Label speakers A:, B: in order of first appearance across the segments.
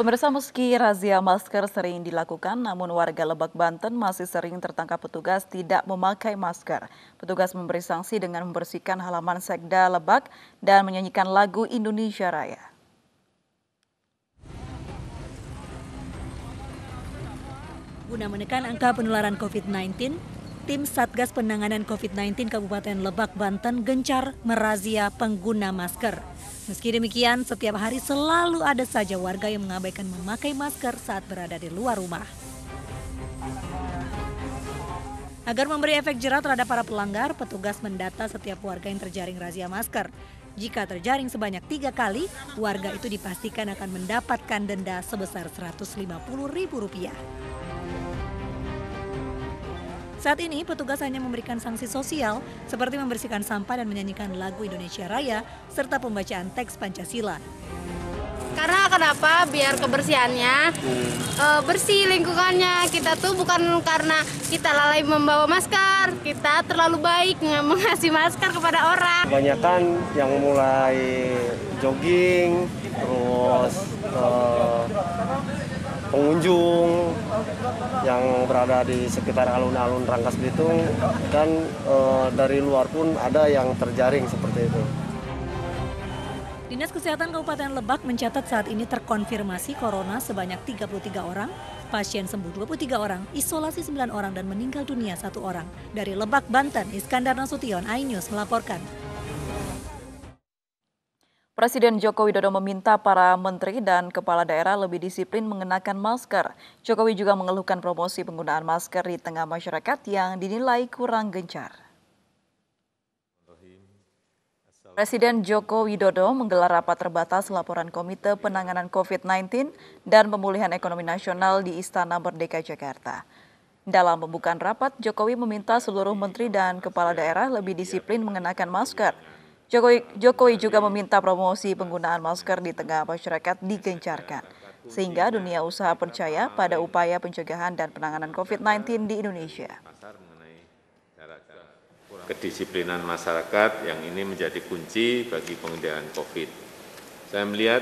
A: Pemirsa, meski razia masker sering dilakukan, namun warga Lebak, Banten masih sering tertangkap petugas tidak memakai masker. Petugas memberi sanksi dengan membersihkan halaman Sekda Lebak dan menyanyikan lagu Indonesia Raya.
B: Guna menekan angka penularan COVID-19, tim Satgas Penanganan COVID-19 Kabupaten Lebak, Banten gencar merazia pengguna masker. Meski demikian, setiap hari selalu ada saja warga yang mengabaikan memakai masker saat berada di luar rumah. Agar memberi efek jera terhadap para pelanggar, petugas mendata setiap warga yang terjaring razia masker. Jika terjaring sebanyak 3 kali, warga itu dipastikan akan mendapatkan denda sebesar Rp150.000. Saat ini petugas hanya memberikan sanksi sosial seperti membersihkan sampah dan menyanyikan lagu Indonesia Raya serta pembacaan teks Pancasila.
C: Karena kenapa? Biar kebersihannya bersih lingkungannya. Kita tuh bukan karena kita lalai membawa masker, kita terlalu baik mengasih masker kepada orang.
D: Kebanyakan yang mulai jogging, terus pengunjung yang berada di sekitar alun-alun Rangkas Bitung dan dari luar pun ada yang terjaring seperti itu.
B: Dinas Kesehatan Kabupaten Lebak mencatat saat ini terkonfirmasi corona sebanyak 33 orang, pasien sembuh 23 orang, isolasi 9 orang dan meninggal dunia 1 orang. Dari Lebak, Banten, Iskandar Nasution, iNews melaporkan.
A: Presiden Joko Widodo meminta para menteri dan kepala daerah lebih disiplin mengenakan masker. Jokowi juga mengeluhkan promosi penggunaan masker di tengah masyarakat yang dinilai kurang gencar. Presiden Joko Widodo menggelar rapat terbatas laporan Komite Penanganan COVID-19 dan Pemulihan Ekonomi Nasional di Istana Merdeka, Jakarta. Dalam pembukaan rapat, Jokowi meminta seluruh menteri dan kepala daerah lebih disiplin mengenakan masker. Jokowi juga meminta promosi penggunaan masker di tengah masyarakat digencarkan, sehingga dunia usaha percaya pada upaya pencegahan dan penanganan COVID-19 di Indonesia.
E: Kedisiplinan masyarakat yang ini menjadi kunci bagi pengendalian COVID. Saya melihat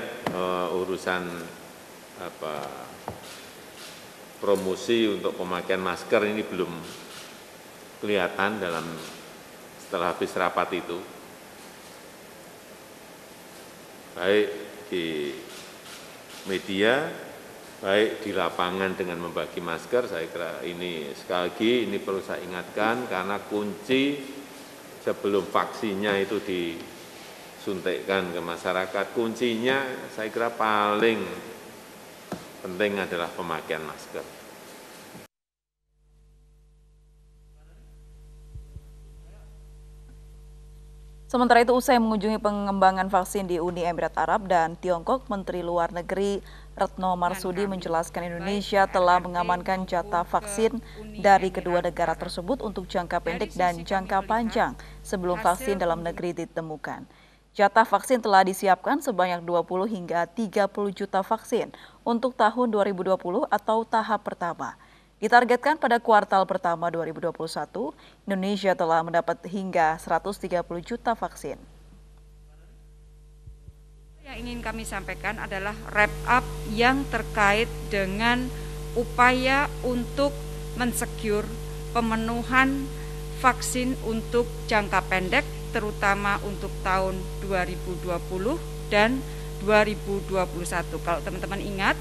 E: urusan promosi untuk pemakaian masker ini belum kelihatan setelah habis rapat itu. Baik di media, baik di lapangan dengan membagi masker, saya kira ini sekali lagi ini perlu saya ingatkan karena kunci sebelum vaksinnya itu disuntikkan ke masyarakat, kuncinya saya kira paling penting adalah pemakaian masker.
A: Sementara itu, usai mengunjungi pengembangan vaksin di Uni Emirat Arab dan Tiongkok, Menteri Luar Negeri Retno Marsudi menjelaskan Indonesia telah mengamankan jatah vaksin dari kedua negara tersebut untuk jangka pendek dan jangka panjang sebelum vaksin dalam negeri ditemukan. Jatah vaksin telah disiapkan sebanyak 20 hingga 30 juta vaksin untuk tahun 2020 atau tahap pertama. Ditargetkan pada kuartal pertama 2021, Indonesia telah mendapat hingga 130 juta vaksin.
F: Yang ingin kami sampaikan adalah wrap up yang terkait dengan upaya untuk mensecure pemenuhan vaksin untuk jangka pendek, terutama untuk tahun 2020 dan 2021. Kalau teman-teman ingat,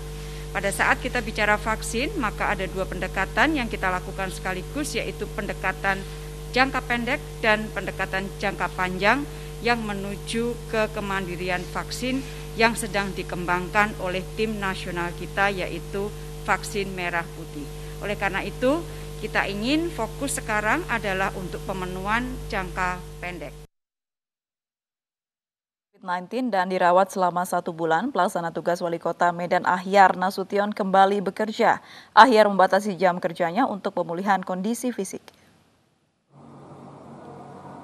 F: pada saat kita bicara vaksin, maka ada 2 pendekatan yang kita lakukan sekaligus, yaitu pendekatan jangka pendek dan pendekatan jangka panjang yang menuju ke kemandirian vaksin yang sedang dikembangkan oleh tim nasional kita, yaitu vaksin merah putih. Oleh karena itu, kita ingin fokus sekarang adalah untuk pemenuhan jangka pendek.
A: COVID-19 dan dirawat selama 1 bulan, pelaksana tugas Wali Kota Medan Ahyar Nasution kembali bekerja. Ahyar membatasi jam kerjanya untuk pemulihan kondisi fisik.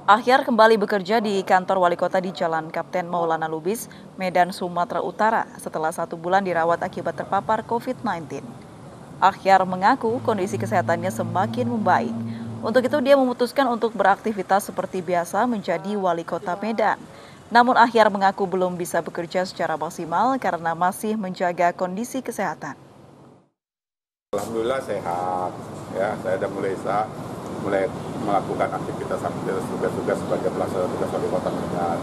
A: Ahyar kembali bekerja di kantor Wali Kota di Jalan Kapten Maulana Lubis, Medan, Sumatera Utara setelah 1 bulan dirawat akibat terpapar COVID-19. Ahyar mengaku kondisi kesehatannya semakin membaik. Untuk itu dia memutuskan untuk beraktivitas seperti biasa menjadi Wali Kota Medan. Namun Ahyar mengaku belum bisa bekerja secara maksimal karena masih menjaga kondisi kesehatan.
G: Alhamdulillah sehat, ya saya sudah mulai melakukan aktivitas tugas-tugas sebagai pelaksana tugas wali kota Medan.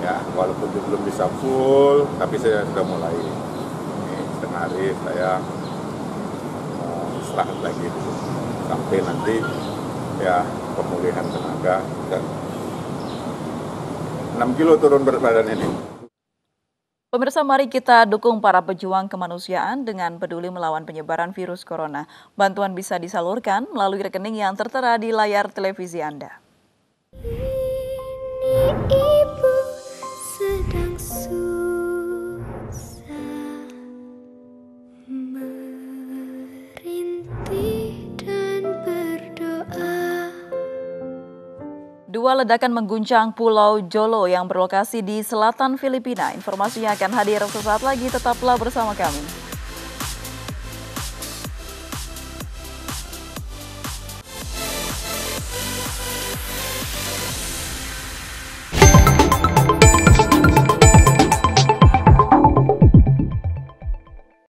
G: Ya, walaupun belum bisa full, tapi saya sudah mulai. Ini setengah hari saya istirahat lagi dulu. Sampai nanti ya pemulihan tenaga dan 6 kilo turun berat badan ini.
A: Pemirsa, mari kita dukung para pejuang kemanusiaan dengan peduli melawan penyebaran virus corona. Bantuan bisa disalurkan melalui rekening yang tertera di layar televisi Anda.
H: Ibu sedang susah merintih dan berdoa.
A: Dua ledakan mengguncang Pulau Jolo yang berlokasi di selatan Filipina. Informasinya akan hadir sesaat lagi, tetaplah bersama kami.